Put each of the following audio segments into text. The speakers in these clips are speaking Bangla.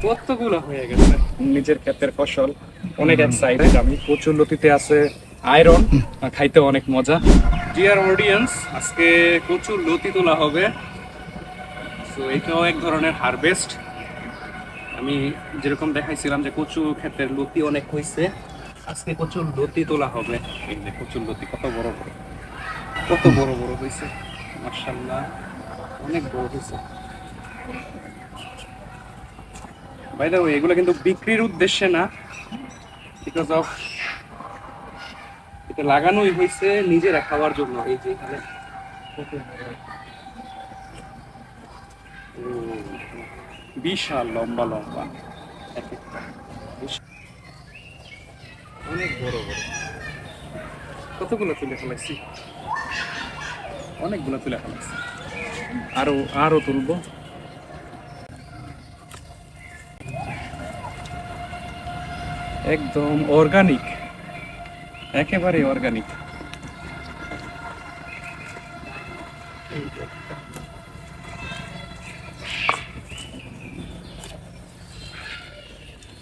কতগুলো হয়ে গেছে নিজের ক্ষেতের ফসল, অনেক এক্সাইটেড আমি। প্রচুর লতিতে আছে আয়রন, খাইতে অনেক মজা। ডিয়ার অডিয়েন্স, আজকে প্রচুর লতি তোলা হবে। তো এটাও এক ধরনের হারভেস্ট। আমি যেরকম দেখাইছিলাম যে কচু ক্ষেতের লতি অনেক হয়েছে, আজকে প্রচুর লতি তোলা হবে। এই যে প্রচুর লতি, কত বড় বড়, কত বড় বড় হয়েছে, মাশাআল্লাহ অনেক বড় হয়েছে। বাই দ্য ওয়ে, এগুলো কিন্তু বিক্রির উদ্দেশ্যে না, বিকজ অফ এটা লাগানোই হয়েছে নিজেরা খাওয়ার জন্য। এই যে এখানে বিশাল লম্বা লম্বা, এক একটা অনেক বড় বড়। কতগুলো তুলে ফেলাইছি, অনেকগুলো তুলে ফেলাইছি, আরো আরো তুলবো। একদম অর্গানিক, একেবারে অর্গানিক।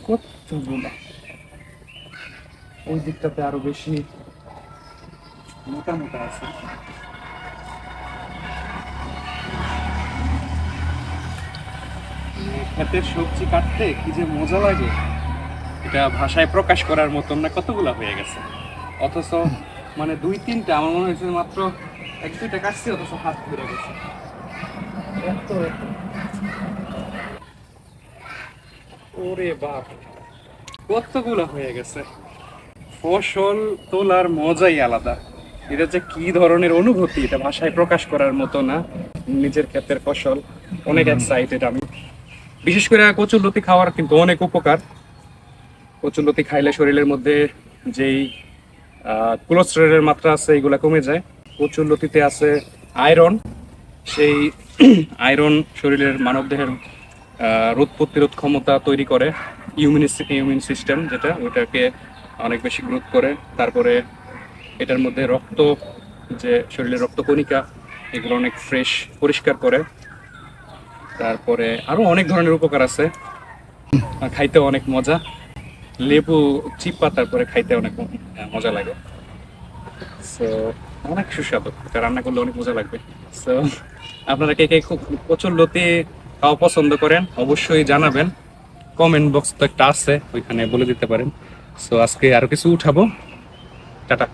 কতগুলো, ওই দিকটাতে আরো বেশি মোটা মোটা আছে। ক্ষেতের সবজি কাটতে কি যে মজা লাগে, এটা ভাষায় প্রকাশ করার মতন না। কতগুলা হয়ে গেছে, অথচ মানে দুই তিনটা, আমার মনে হয়েছে মাত্র এক দুইটা কাটছি, অথচ হাত ধরে গেছে। এত এত। ওরে বাপ, কতগুলা হয়ে গেছে। ফসল তোলার মজাই আলাদা। এটা যে কি ধরনের অনুভূতি, এটা ভাষায় প্রকাশ করার মতো না। নিজের ক্ষেতের ফসল, অনেক এক্সাইটেড আমি। বিশেষ করে কচুরলতি খাওয়ার কিন্তু অনেক উপকার। কচুরলতি খাইলে শরীরের মধ্যে যেই কোলেস্টেরলের মাত্রা আছে এগুলা কমে যায়। কচুরলতিতে আছে আয়রন, সেই আয়রন শরীরের মানবদেহের রোগ প্রতিরোধ ক্ষমতা তৈরি করে। ইমিউন সিস্টেম যেটা, ওটাকে অনেক বেশি গ্রোথ করে। তারপরে এটার মধ্যে রক্ত, যে শরীরের রক্তকণিকা, এগুলো অনেক ফ্রেশ, পরিষ্কার করে। তারপরে আরো অনেক ধরনের উপকার আছে, খাইতে অনেক মজা। লেবু চিপা তারপরে খাইতে অনেক মজা লাগে। সো অনেক সুস্বাদু, এটা রান্না করলে অনেক মজা লাগবে। সো আপনারা কে কে খুব কচুরলতি খাওয়া পছন্দ করেন অবশ্যই জানাবেন। কমেন্ট বক্স তো একটা আছে, ওইখানে বলে দিতে পারেন। সো আজকে আরো কিছু উঠাবো। টাটা।